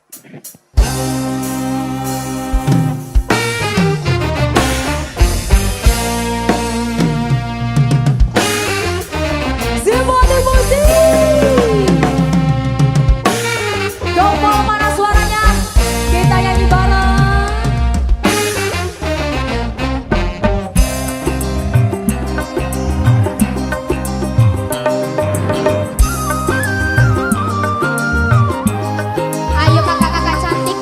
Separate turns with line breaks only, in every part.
Semuanya musik. Coba mana suaranya? Kita nyanyi bareng. Ayo kakak-kakak cantik.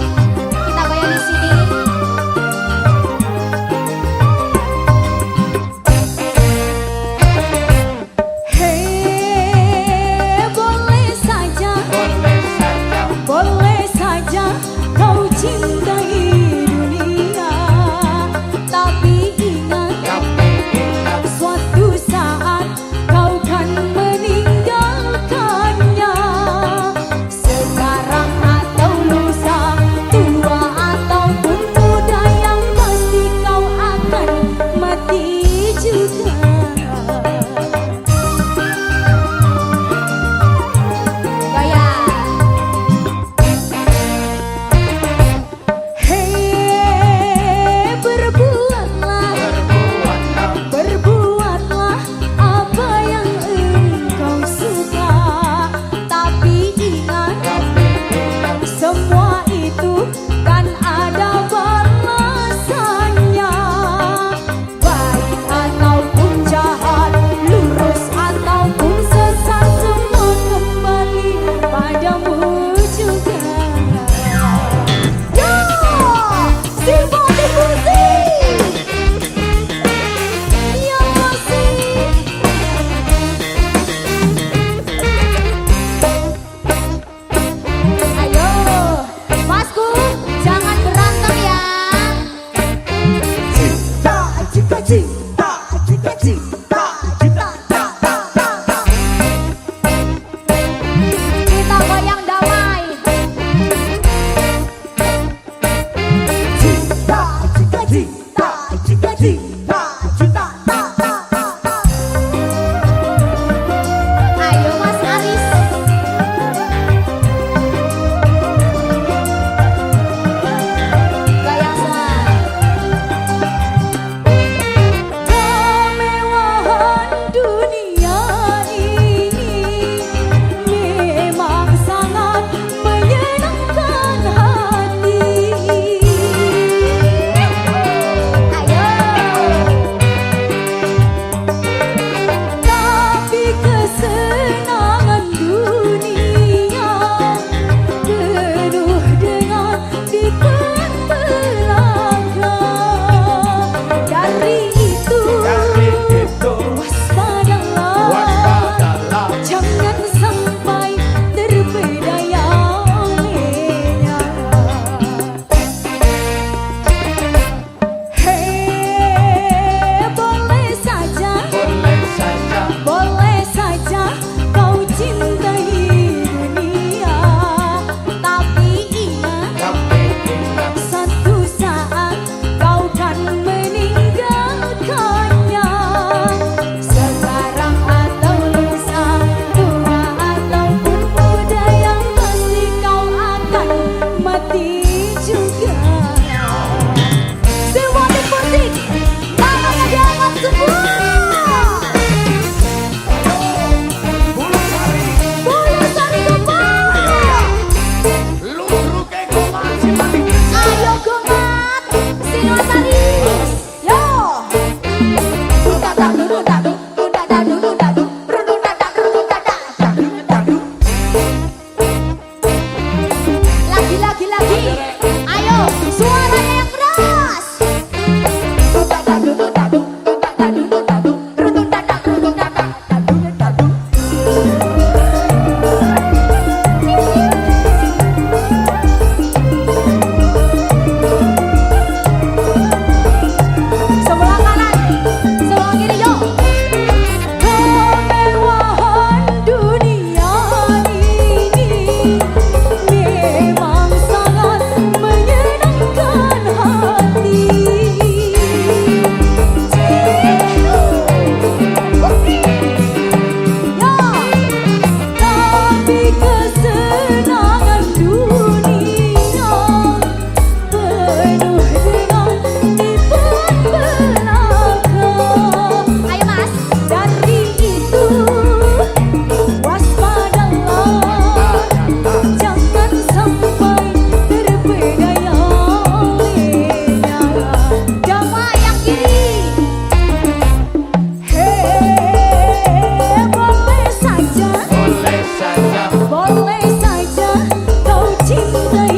Boleh saja kau cintai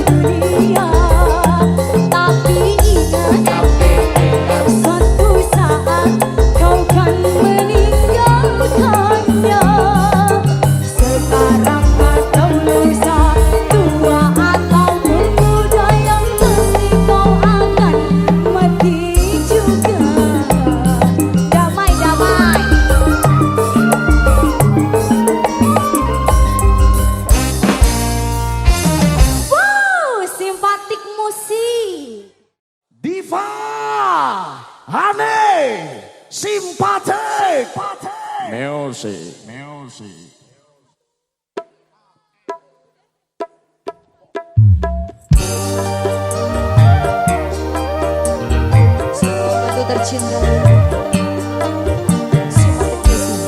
dunia, tapi ingat suatu saat kau kan meninggalkannya. Sekarang atau lusa, tua ataupun muda, yang pasti kau akan mati juga. Damai, damai. Simpatik musik
Diva Hane Simpatik Music.
Aku tercinta Simpatik musik.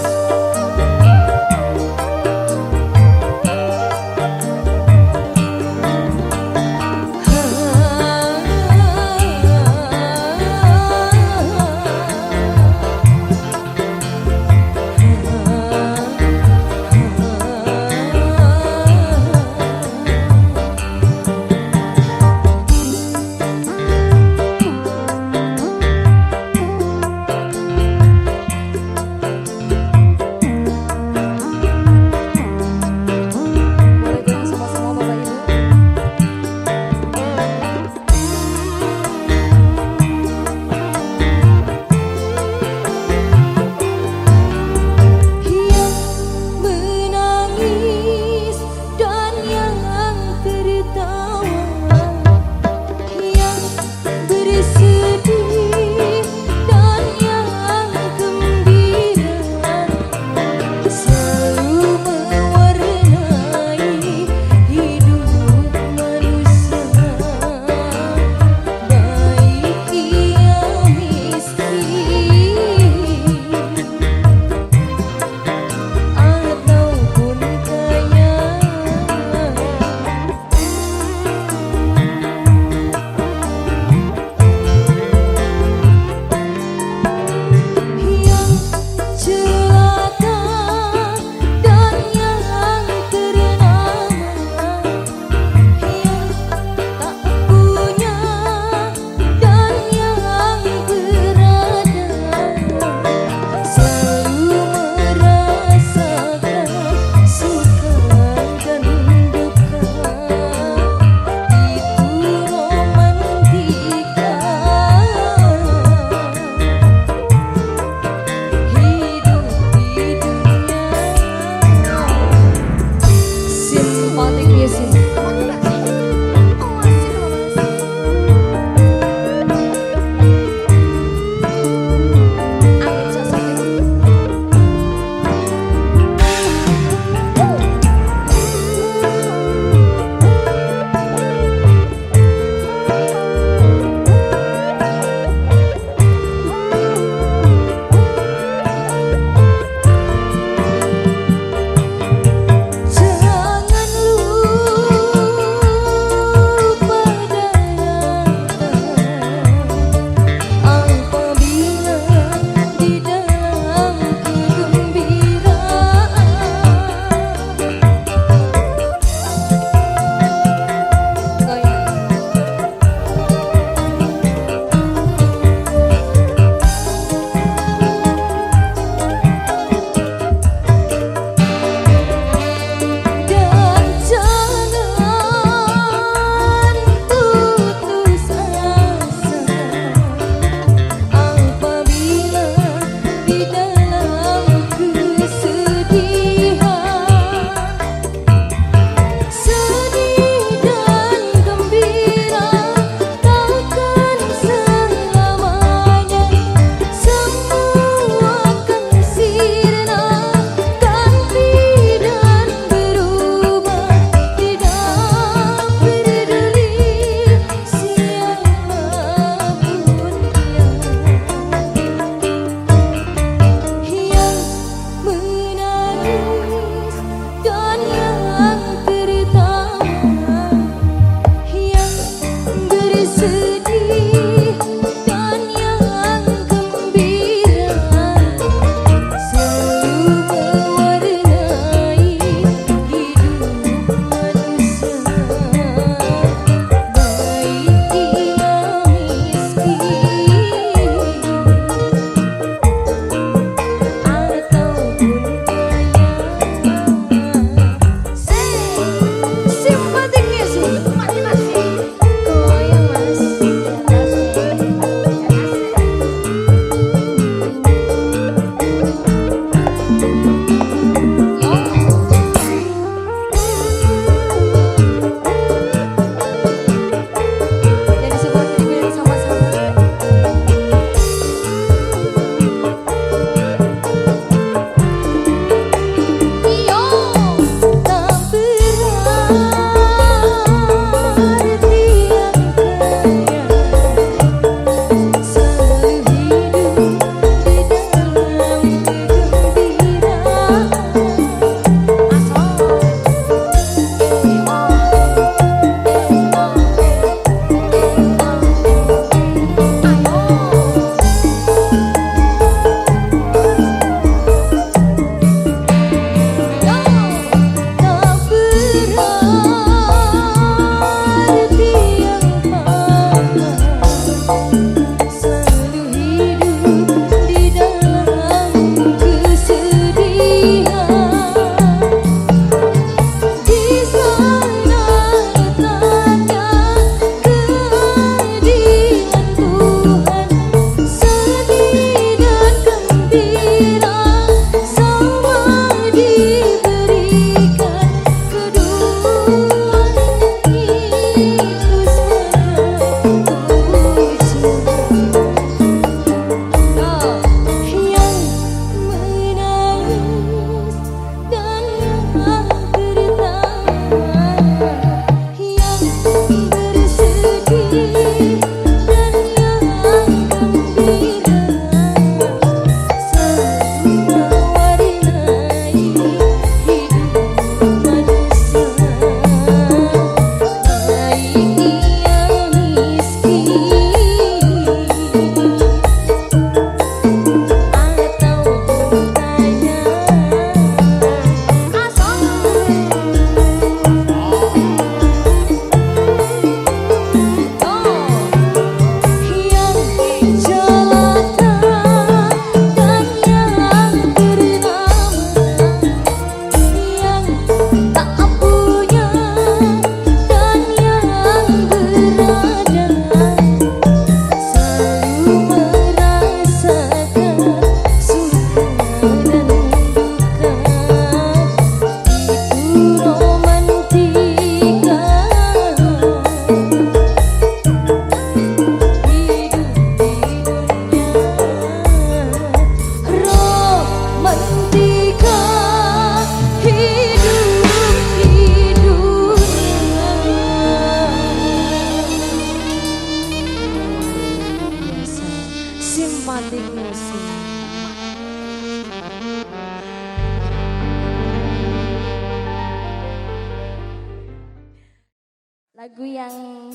Lagu yang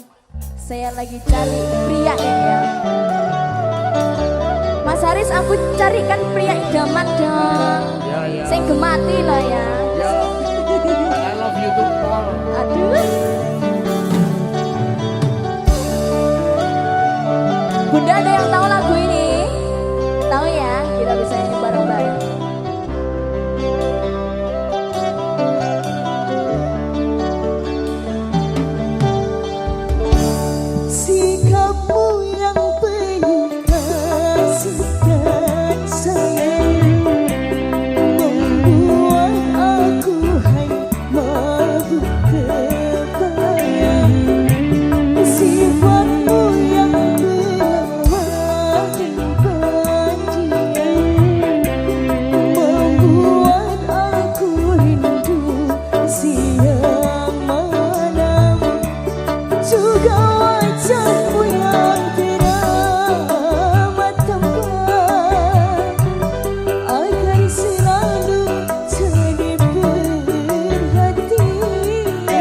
saya lagi cari pria ya. Mas Haris, aku carikan pria idaman dong.
Ya.
Saya gemati lah ya.
Ya. I love you too, Paul.
Aduh. Bunda, ada yang tahu lagu ini? Tahu ya? Kita bisa nyanyi bareng-bareng.
Sikapmu yang penuh kasih dan sayang membuat aku hanya mabuk kebayang. Sifatmu yang berlawan dan pendiam membuat aku rindu siang malam. Juga wajahmu yang teramat tampan agar selalu jadi perhatian.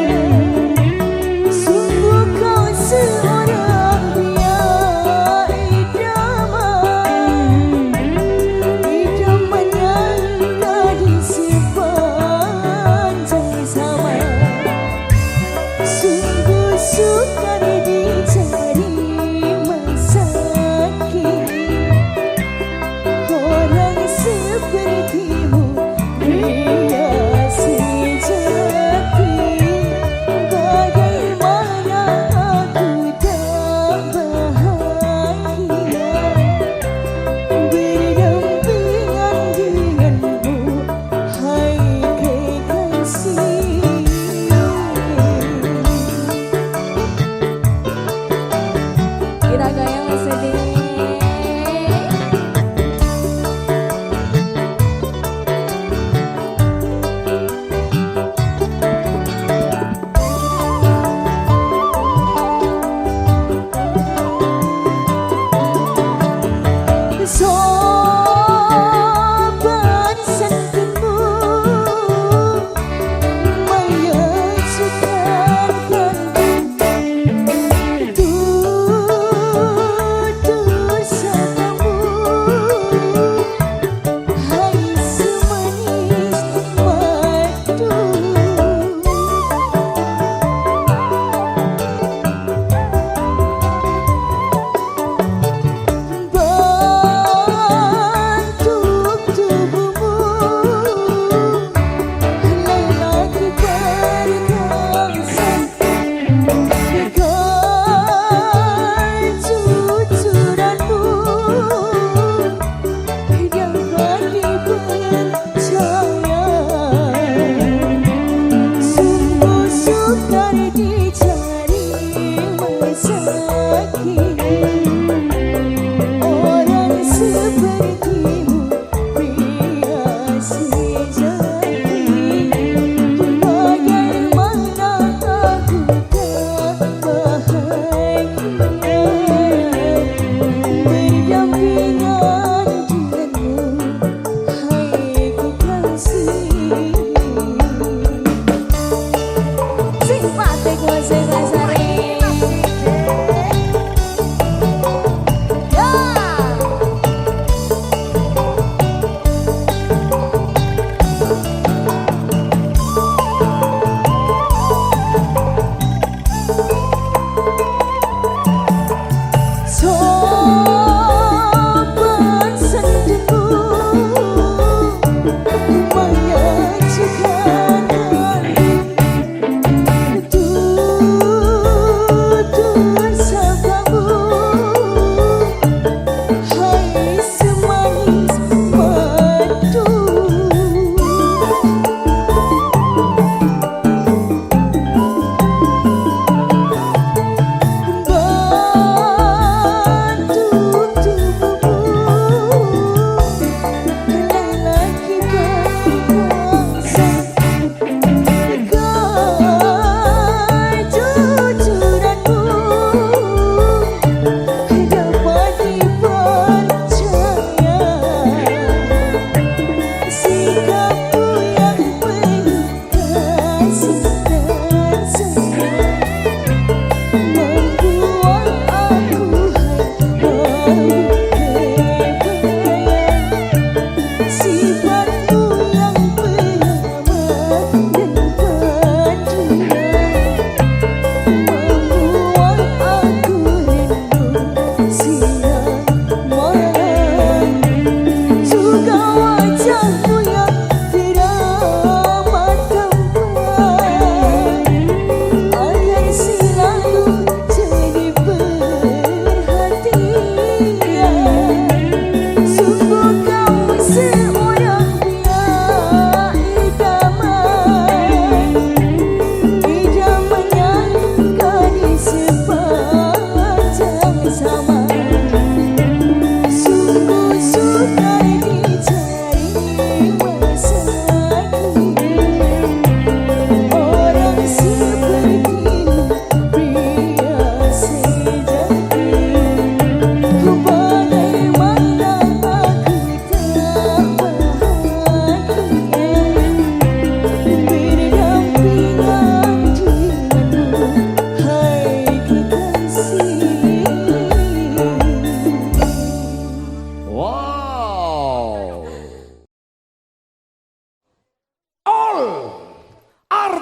Sungguh kau seorang pria idaman, idaman yang gadis sepanjang zaman. Sungguh sukar dicari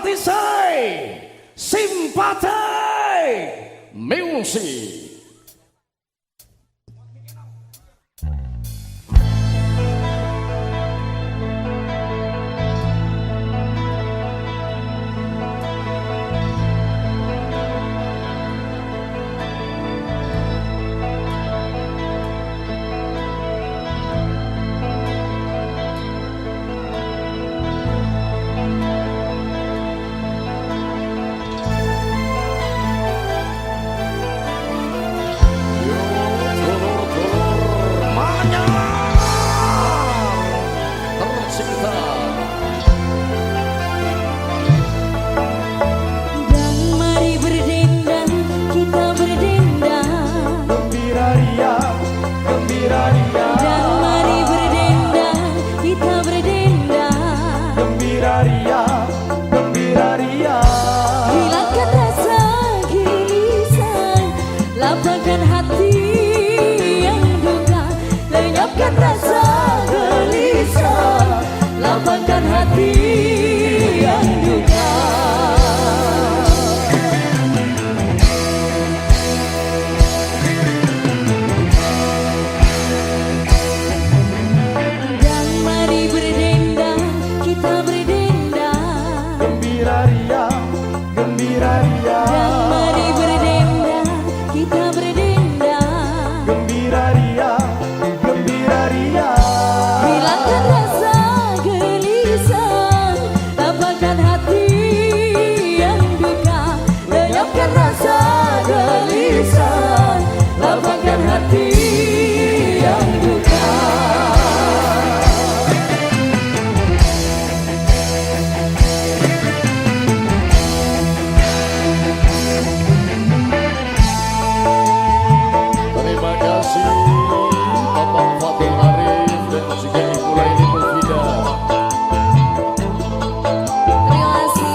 Partisai Simpati Music.
Lapangkan hati yang duka, lenyapkan rasa gelisah. Lapangkan hati yang duka. Dan mari berdendang, kita berdendang. Gembira ria, gembira ria. Dan mari berdendang, kita berdendang. Gembira ria, gembira ria. Hilangkan rasa gelisah, lapangkan hati yang duka, lenyapkan rasa gelisah, lapangkan hati yang duka.
Terima kasih Bapak Fatul Arif dan juga Ibu Laini Mufida.
Terima kasih.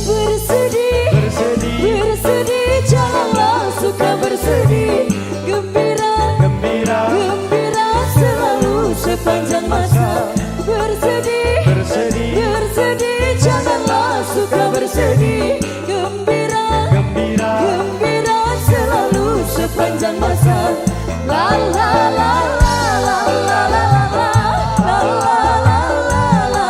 Bersedih, bersedih, bersedih, janganlah suka bersedih. Gembira, gembira, gembira selalu sepanjang masa. Bersedih, bersedih, bersedih, janganlah suka bersedih. Gembira, gembira, gembira selalu sepanjang masa. La la la la la la la la la la la la la la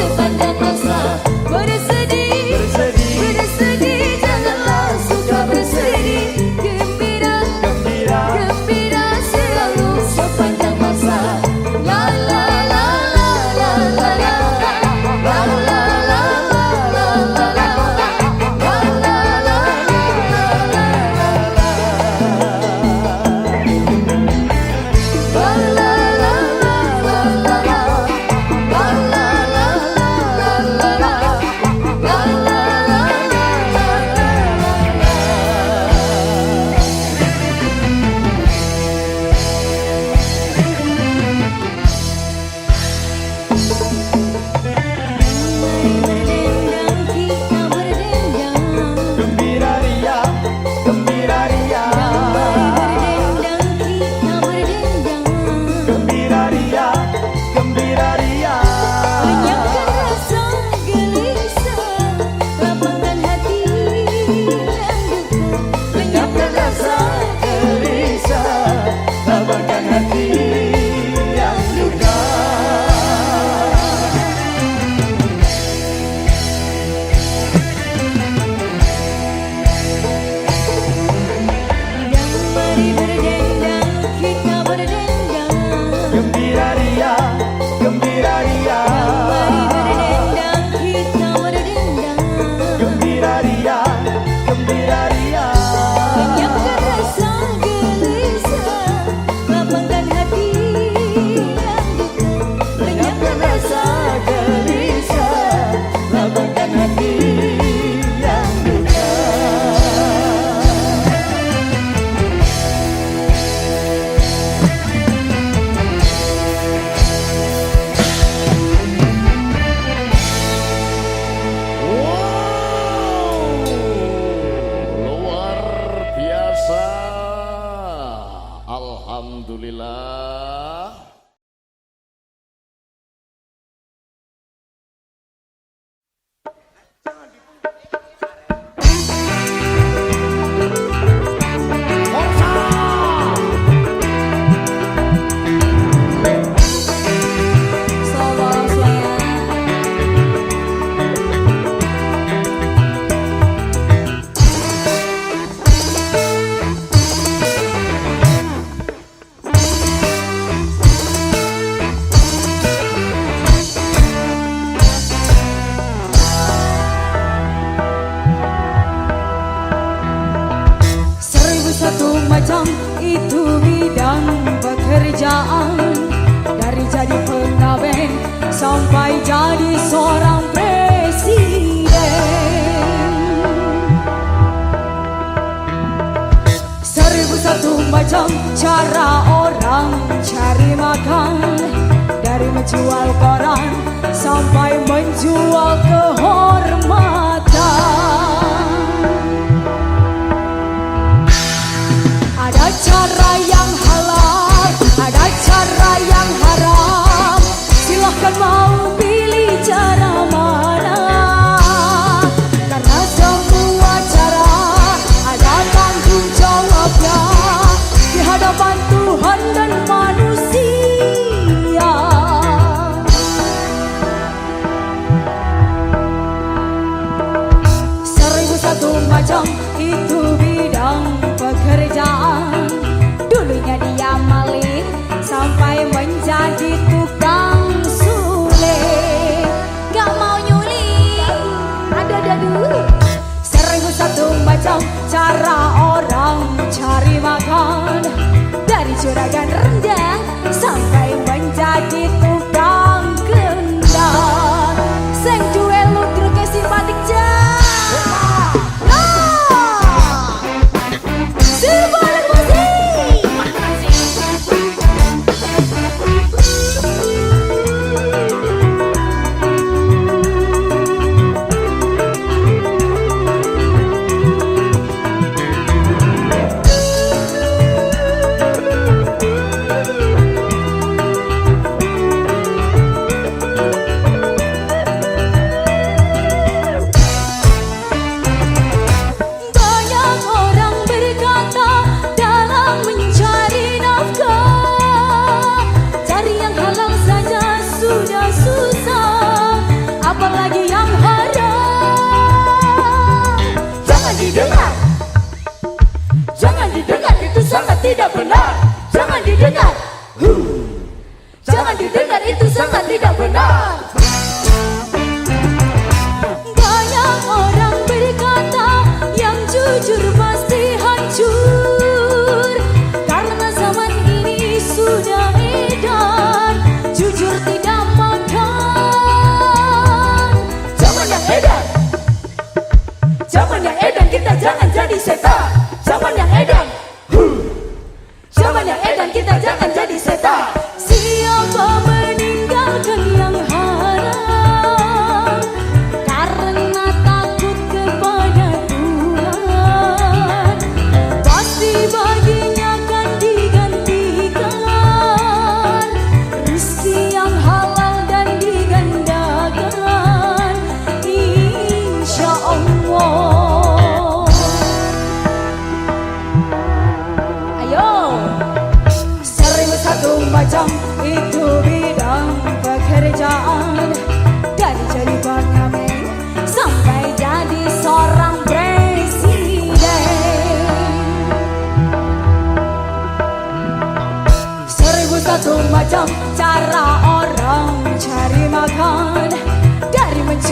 sepanjang masa. Bersedih, bersedih, janganlah suka bersedih. Gembira, gembira selalu sepanjang masa. La la la la la la la. La la la la la la la. La la la la
Alhamdulillah.
Macam itu bidang pekerjaan, dari jadi pengamen sampai jadi seorang presiden. 1001 macam cara orang cari makan, dari menjual koran sampai menjual kehormatan. Ada cara yang halal, ada cara yang haram. Silahkan mau pilih cara mana, karena semua cara ada tanggung jawabnya di hadapan Tuhan dan manusia. 1001 macam itu bidang pekerjaan. Dulunya dia maling sampai menjadi tukang suling.
Gak mau nyuling, ada dulu.
1001 macam cara orang cari makan, dari juragan rendah sampai menjadi tukang kendang. Sing duwe ludruke simpatik jan. Serbalik musik.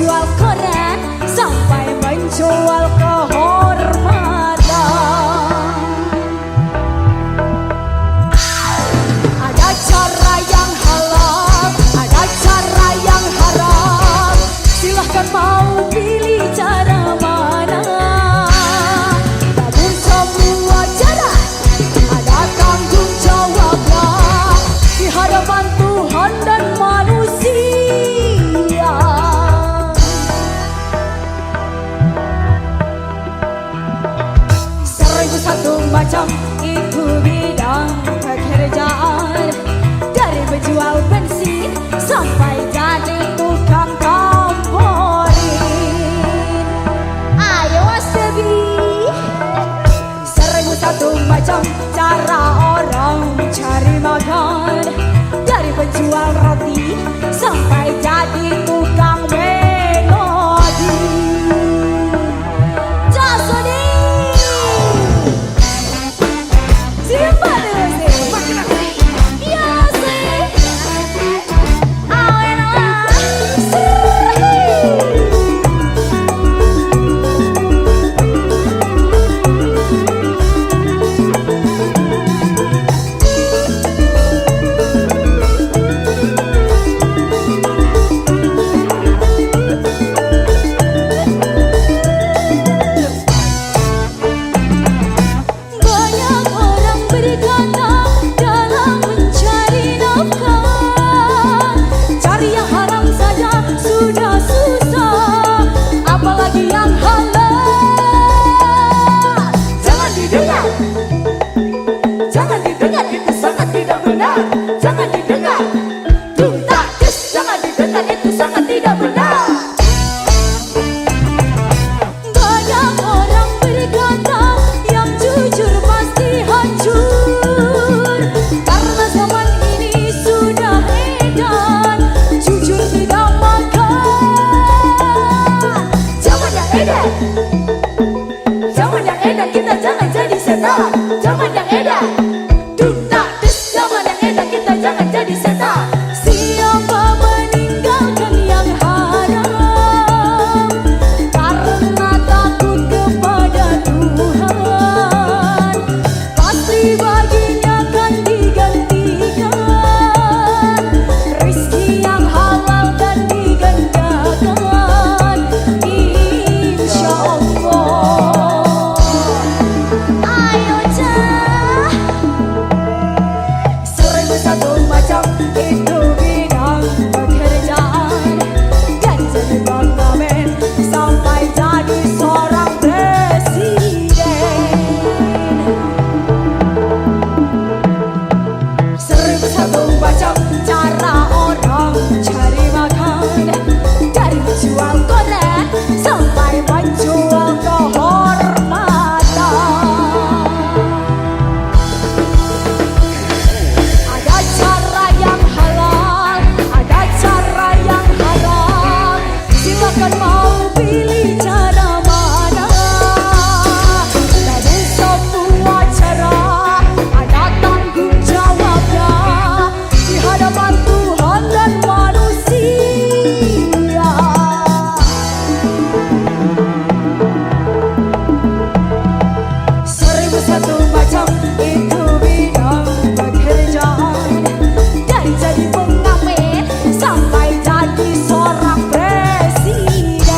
menjual koran sampai menjual kehormatan. Ada cara yang halal, ada cara yang haram. Silahkan mau pilih cara mana. Namun semua cara ada tanggung jawabnya di hadapan Tuhan dan manusia. Seribu satu macam itu bidang pekerjaan, dari menjual bensin sampai jadi tukang komporin. Ayo Wasabi. Seribu satu macam cara orang cari makan, dari penjual roti sampai jadi tukang melodi. Jasoni siapa dulu sih? Ya sih. Awena banyak orang berkata dalam mencari nafkah, cari yang haram saja sudah susah, apalagi yang halal. Jangan didengar, jangan didengar, itu sangat tidak benar. Jangan didengar, tuntas, jangan didengar, itu sangat tidak benar. Banyak orang berkata yang jujur pasti hancur, karena zaman ini sudah edan jujur tidak makan. Zaman yang edan, zaman yang edan, kita jangan jadi setan. Zaman yang edan, tuntas, zaman yang edan, kita jangan jadi setan. Siapa meninggalkan yang haram karena takut kepada Tuhan, pasti baginya akan digantikan rezeki yang halal dan digandakan, insya Allah. Ayo Cah. Seribu satu macam itu bidang pekerjaan, dari jadi pengamen sampai jadi seorang presiden. Seribu satu macam cara orang cari makan, dari menjual koran sampai menjual kehormatan. Ada cara yang halal, ada cara yang haram. Silakan mau pilih cara mana. Namun semua cara ada tanggung jawabnya di hadapan Tuhan dan manusia. Seribu satu macam itu bidang pekerjaan, dari jadi pengamen sampai jadi seorang presiden.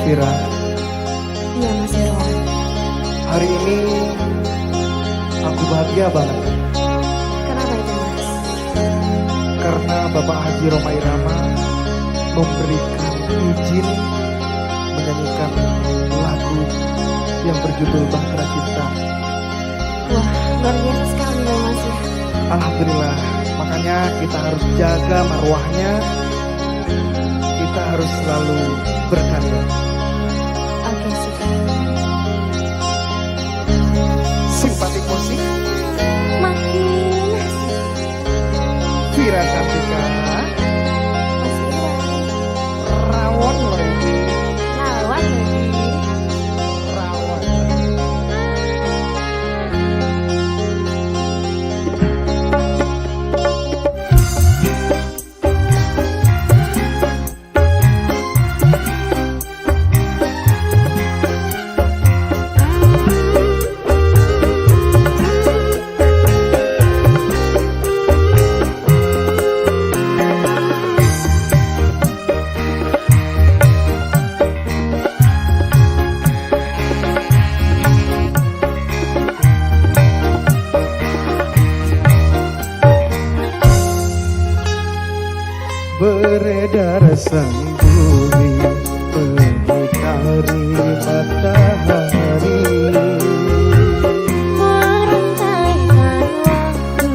Vira,
Iya Mas Irwan.
hari ini aku bahagia banget
Kenapa itu Mas?
karena Bapak Haji Rhoma Irama memberikan izin menyanyikan lagu yang berjudul Bahtera Cinta.
Wah, luar biasa sekali loh Mas ya.
Alhamdulillah, makanya kita harus jaga marwahnya. Kita harus selalu berkarya.
Oke sih.
Simpatik musik
Makin
Vira Cantika
Mas Irwan.
rawon lagi
Lawan lagi.
rawon. Beredar sang bumi mengitari matahari.
Merentaikan waktu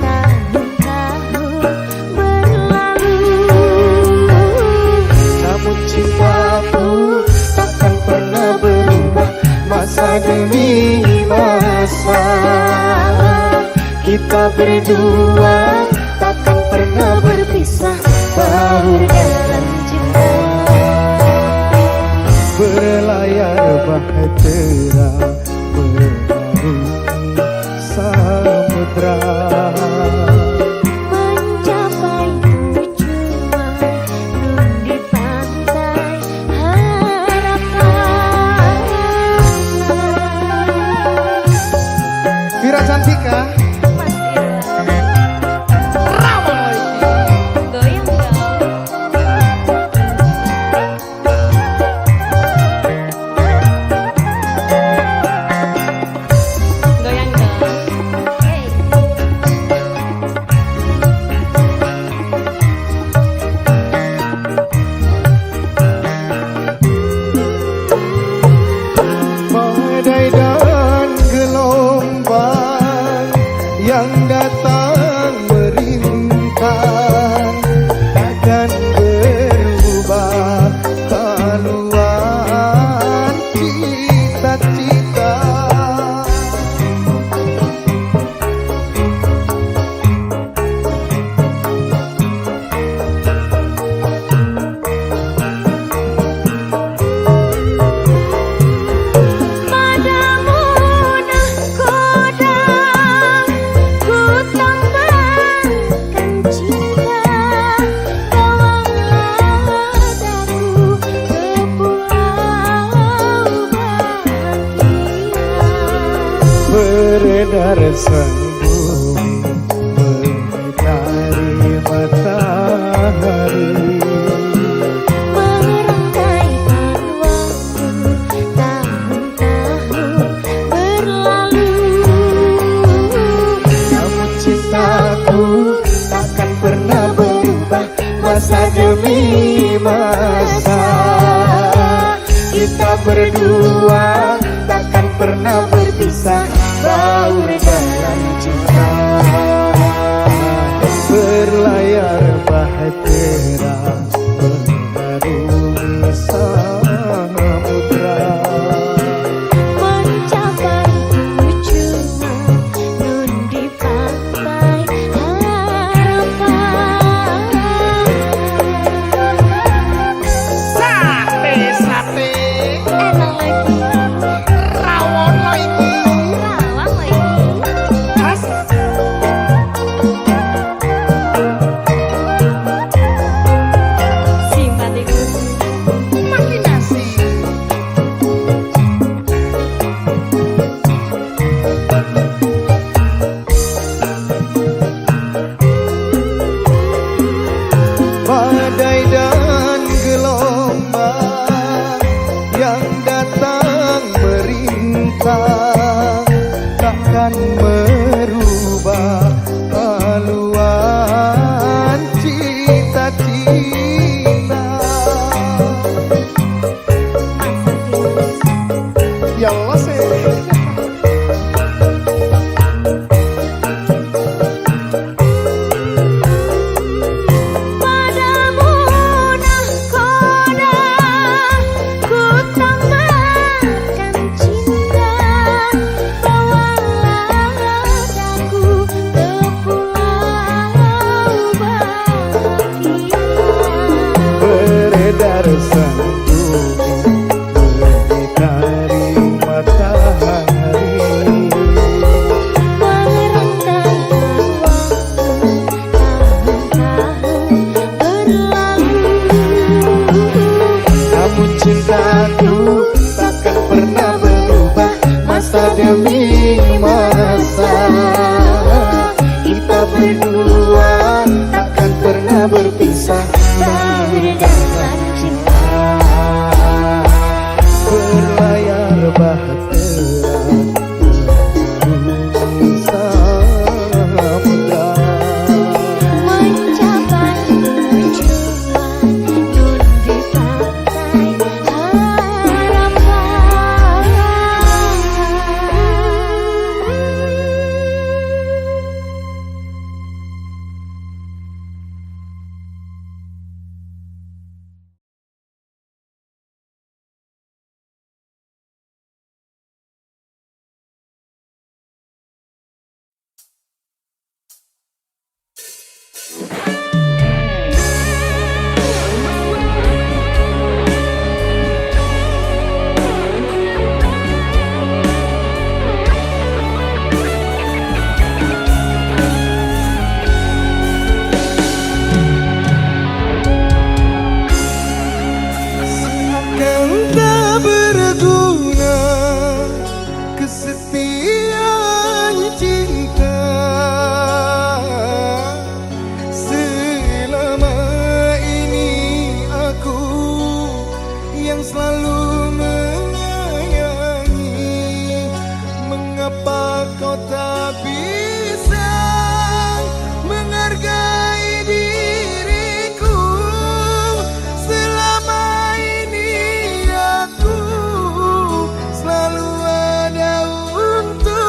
tahun-tahun berlalu.
Namun cintaku takkan pernah berubah masa demi masa. Kita berdua takkan pernah berpisah baur dalam cinta. Berlayar bahtera mengarungi samudra.
Mencapai tujuan nun di pantai harapan.
Vira Cantika
Mas Irwan.
rawon lagi.
Goyang dong. Goyang dong. Hey.
Badai dan gelombang yang datang merintang takkan berubah haluan cita-cita.
Padamu nahkoda ku tambahkan cinta. Bawanglah daku ke pulau bahagia.
Beredar sang bumi mengitari matahari.
Merentaikan waktu tahun-tahun berlalu.
Namun cintaku takkan pernah berubah masa demi masa. Kita berdua takkan pernah berpisah baur dalam cinta. Berlayar bahtera mengarungi samudra.
Mencapai tujuan nun di pantai harapan.
Sate
Enak lagi.
rawon lagi
Rawang lagi.
khas Tuhan merubah haluan cita-cita. Ya Allah sih.
Padamu nahkoda ku tamatkan cinta, bawalah aku ke pulau bahagia.
Beredar sanjung berdikari matahari,
Merenggang waktu tahun-tahun berlalu.
namun cintaku takkan pernah berubah masa demi masa. Kita berdua takkan pernah berpisah,
Berdalam cinta,
berlayar bahtera menuju samudra.
mencapai tujuan nun di pantai harapan.
Kan tak berguna kesetiaan cinta selama ini aku yang selalu menyayangi. Mengapa kau tak bisa menghargai diriku? Selama ini aku selalu ada untukmu.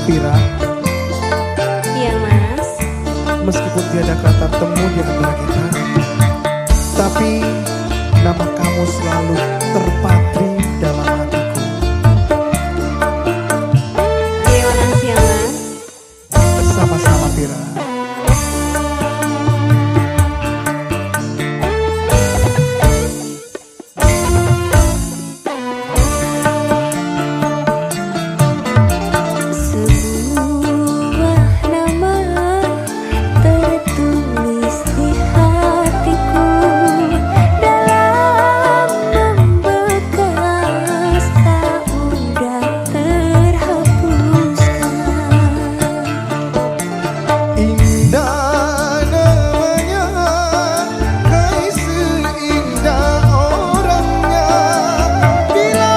Vira,
Iya mas.
meskipun tiada kata temu di antara kita, tapi nama kamu selalu terpatri dalam hatiku.
Terima kasih ya mas.
Sama-sama Vira.
Sebuah nama tertulis di hatiku, dalam membekas tak mudah terhapuskan.
Indah namanya, hai seindah orangnya. Bila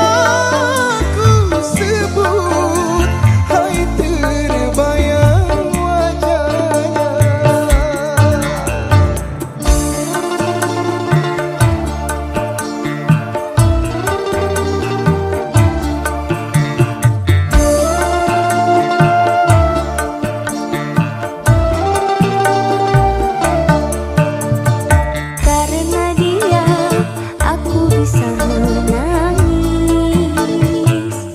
ku sebut, hai terbayang wajahnya.
Karena dia aku bisa menangis.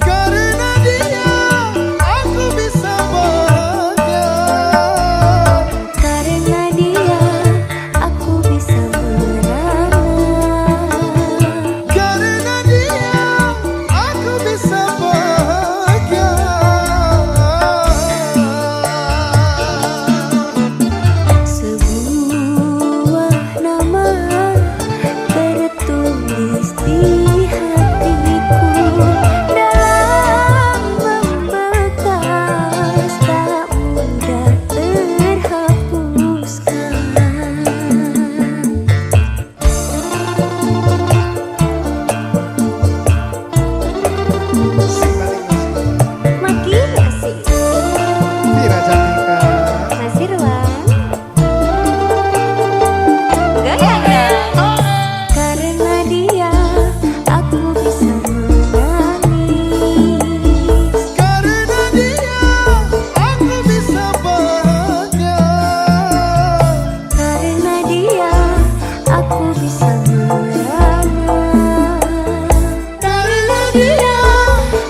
Karena dia aku bisa bahagia.
Karena dia aku bisa meramah.
Karena dia aku bisa bahagia.
Sebuah nama tertulis di hatiku, dalam membekas tak mudah terhapuskan. Makin asik.
Vira Cantika.
Mas Irwan. Karena dia aku bisa menangis.
Karena dia aku bisa bahagia.
Karena dia aku bisa meramah. Karena dia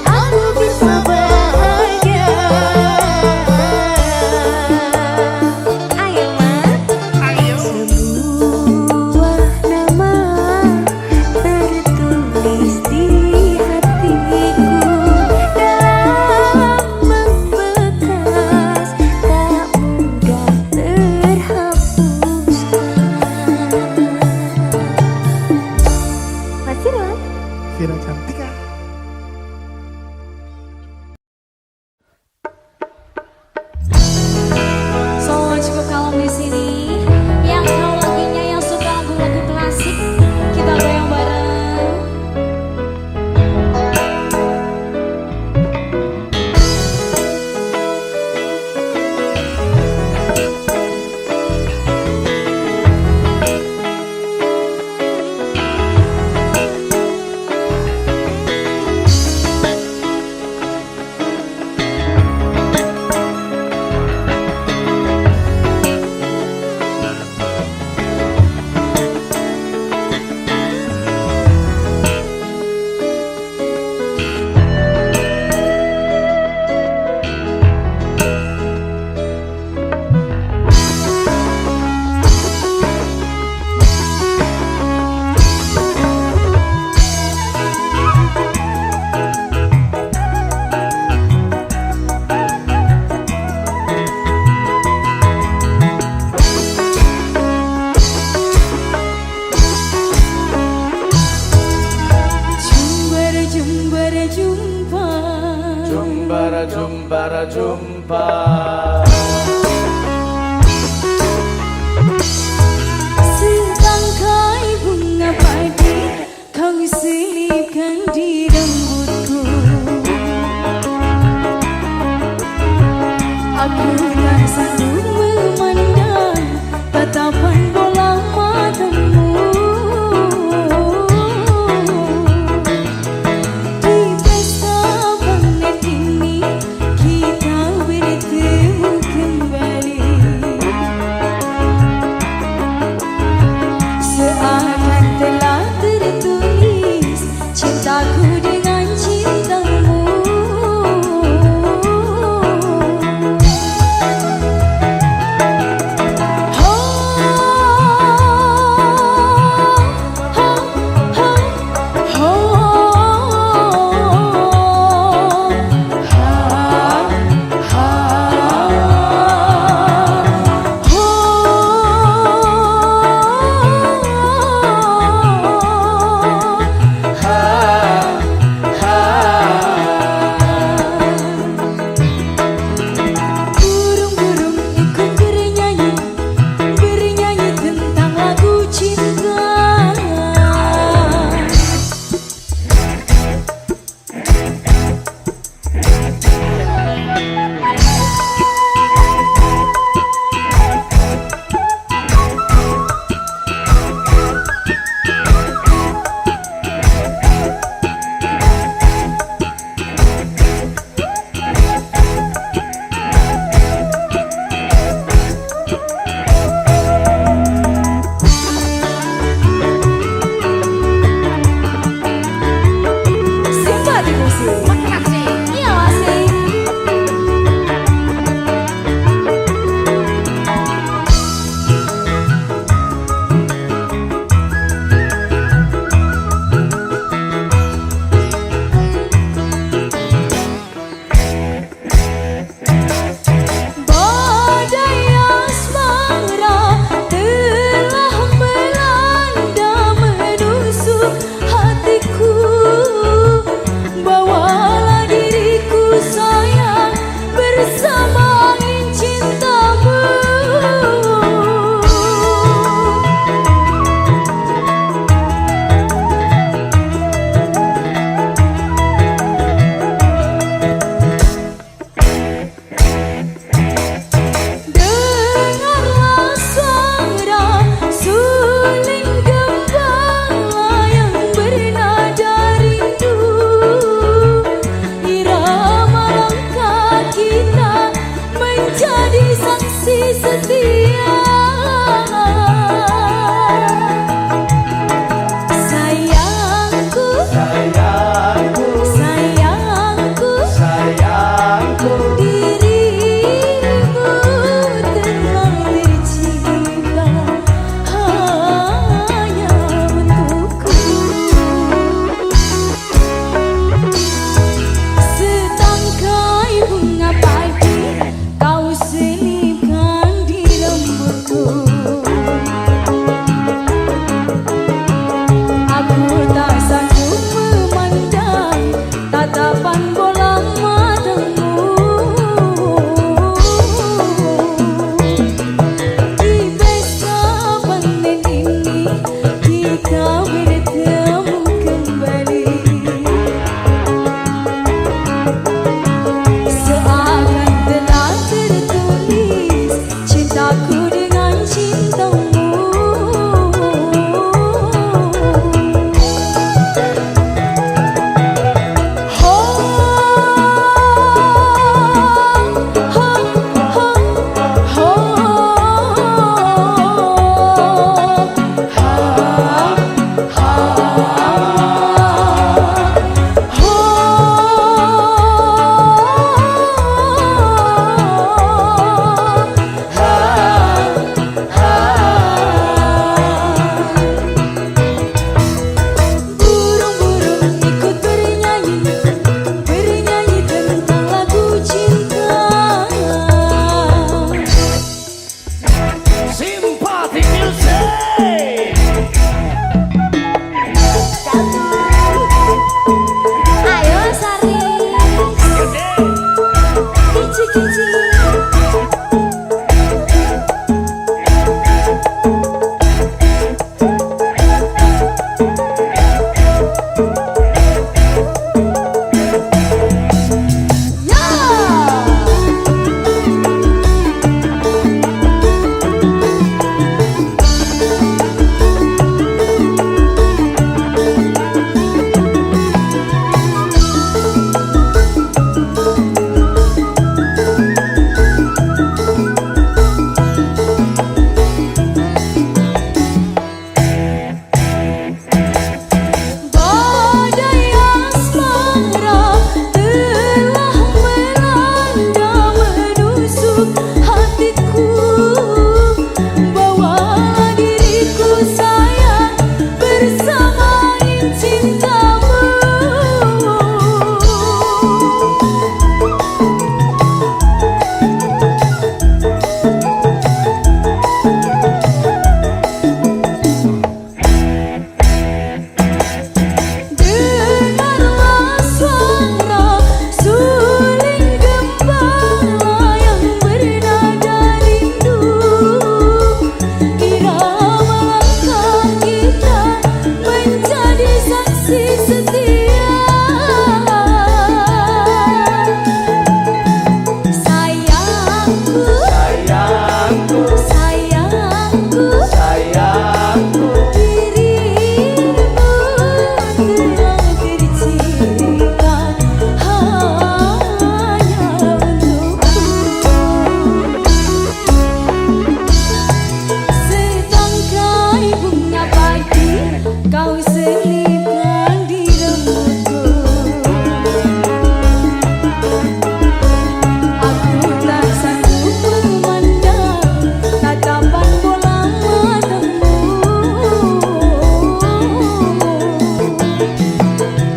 aku bisa bahagia. Ayo mas. Sebuah nama tertulis di hatiku, dalam membekas tak mudah terhapuskan. Mas Irwan.
Vira Cantika.
So cukup kalem di sini. Yang tahu lagunya, yang suka lagu-lagu klasik, kita goyang bareng.
jumpa.
Setangkai bunga padi kau selipkan di rambutku. Aku tak sanggup memandang tatapan bola matamu. Di pesta panen ini kita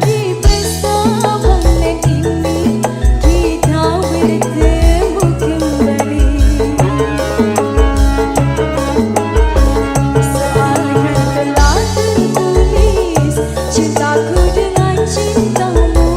Di pesta panen ini kita bertemu kembali. Seakan telah tertulis cintaku dengan cintamu.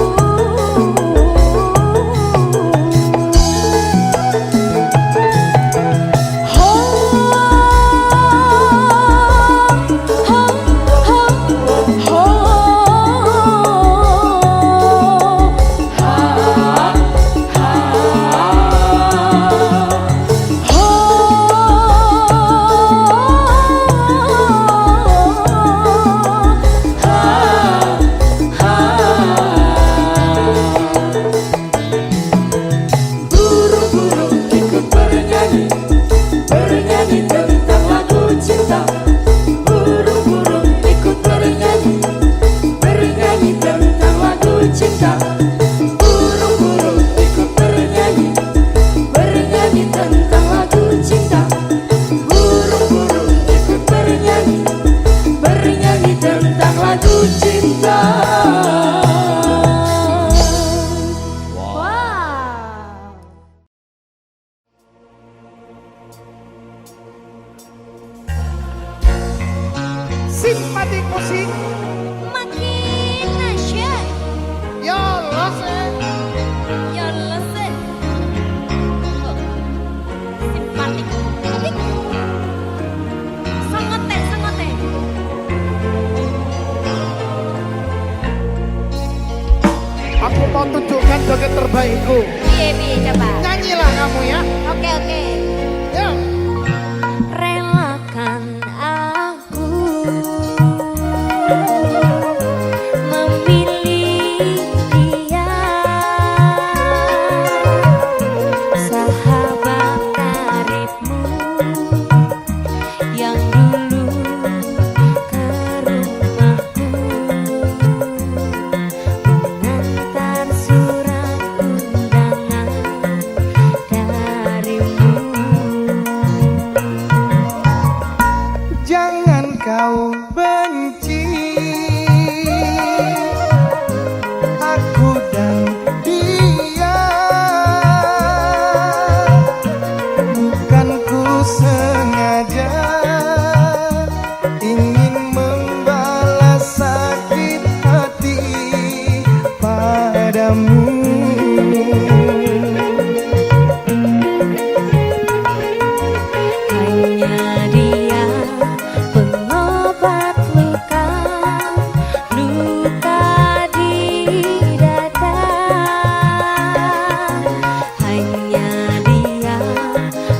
Burung-burung ikut bernyanyi, bernyanyi tentang lagu cinta. Burung-burung ikut bernyanyi, bernyanyi tentang lagu cinta. Burung-burung ikut bernyanyi, bernyanyi tentang lagu cinta. Burung-burung ikut bernyanyi, bernyanyi tentang lagu cinta.
Simpatik musik.
Makin nasyad.
Ya Allah,
Ya lesen. Simpatik. Sangote, sangote.
aku mau tunjukkan joget terbaikku.
Piye coba.
Nyanyilah kamu ya.
Oke.
Ya.
Relakan aku memilih dia, sahabat karibmu yang dulu ke rumahku mengantar surat undangan darimu.
Jangan kau benci aku dan dia, bukan ku sengaja ingin membalas sakit hati padamu.
Hanya dia pengobat luka, luka di dada. Hanya dia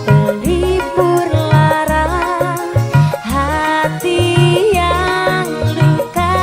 pelipur lara hati yang luka.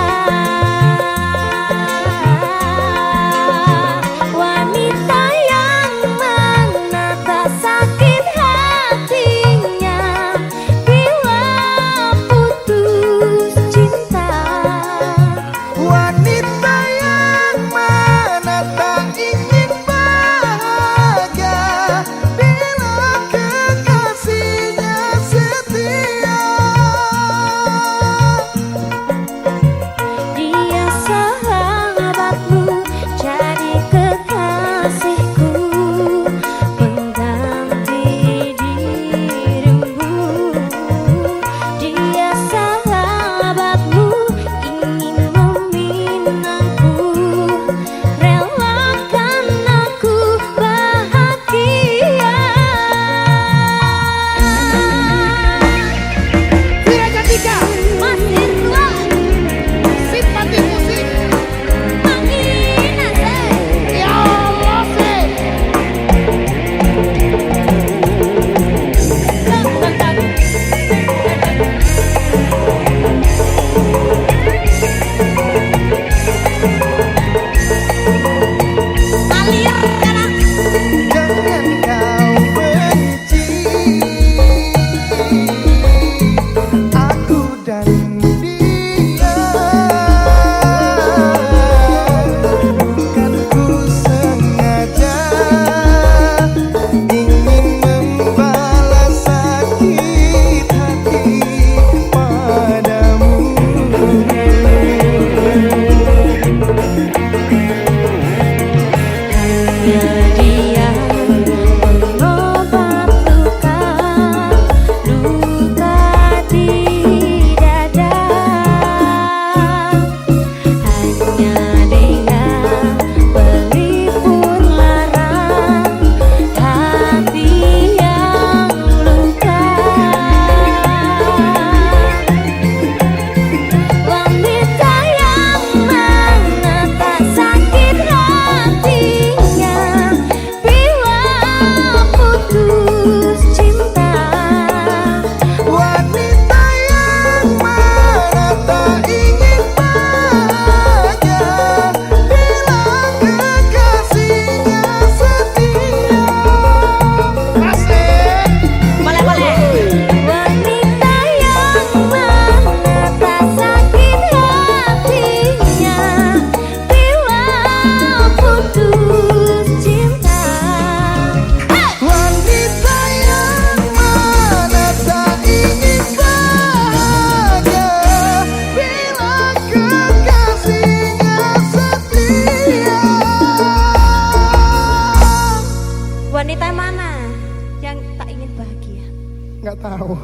tahu.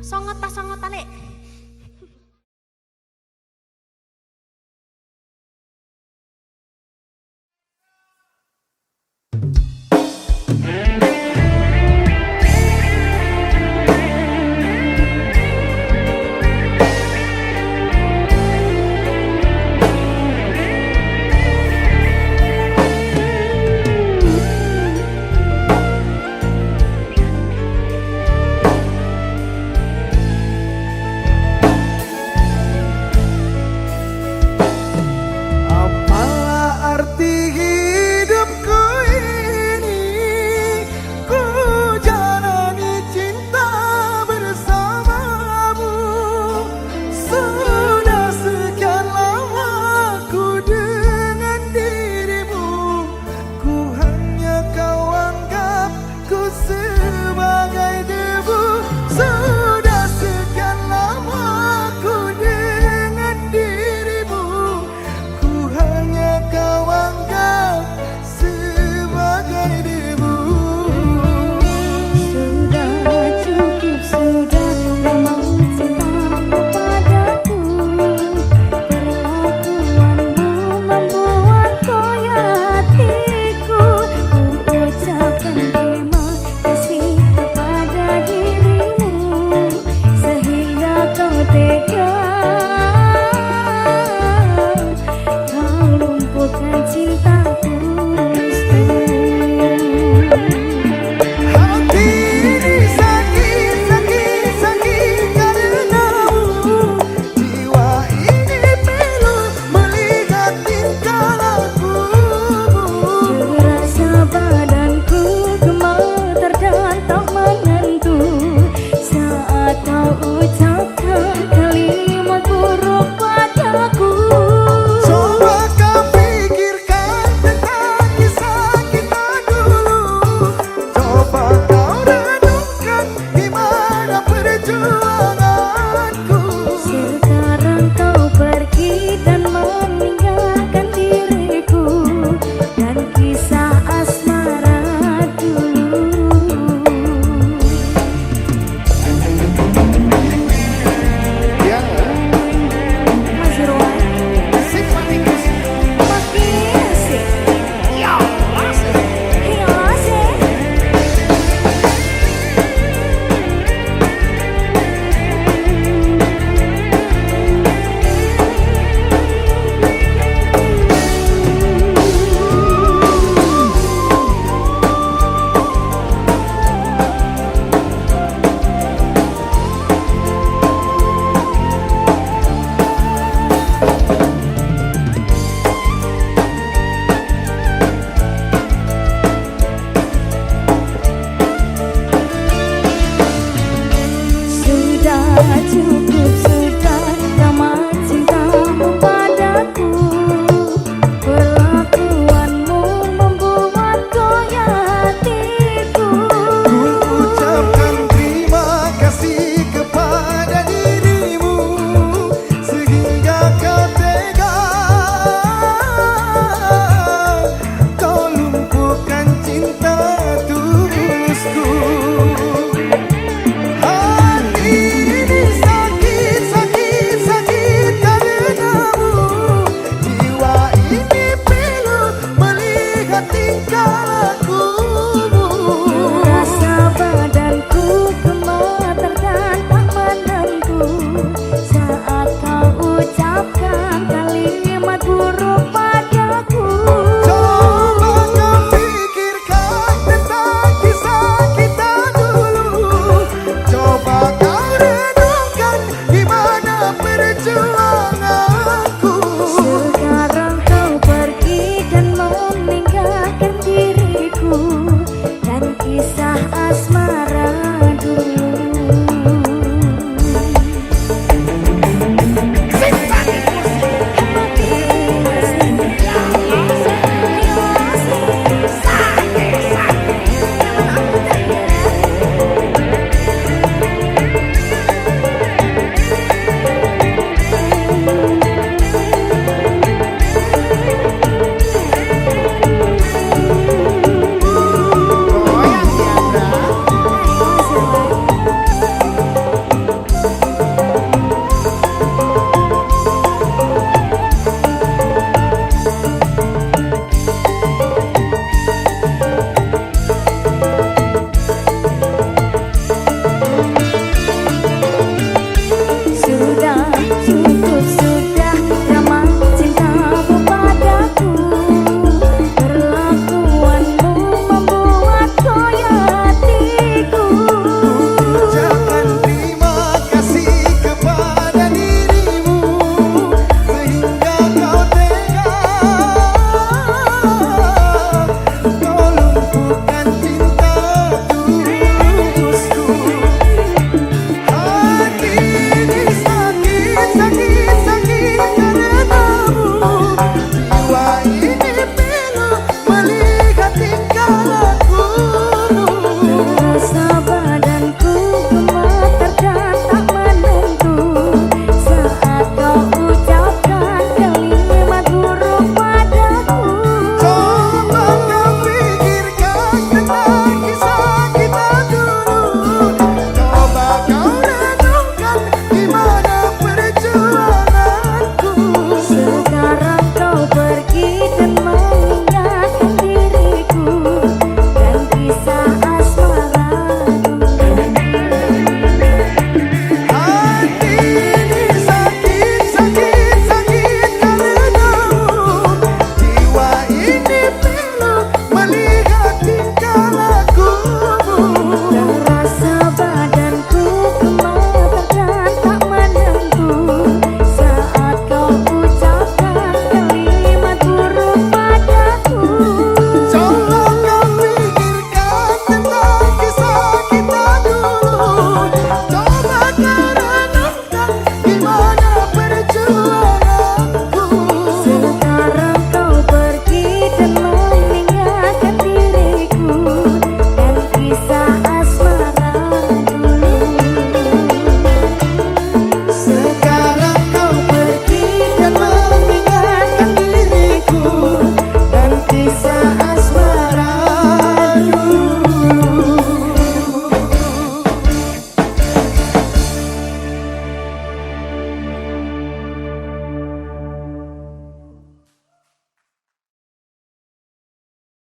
Songot-songotan nek.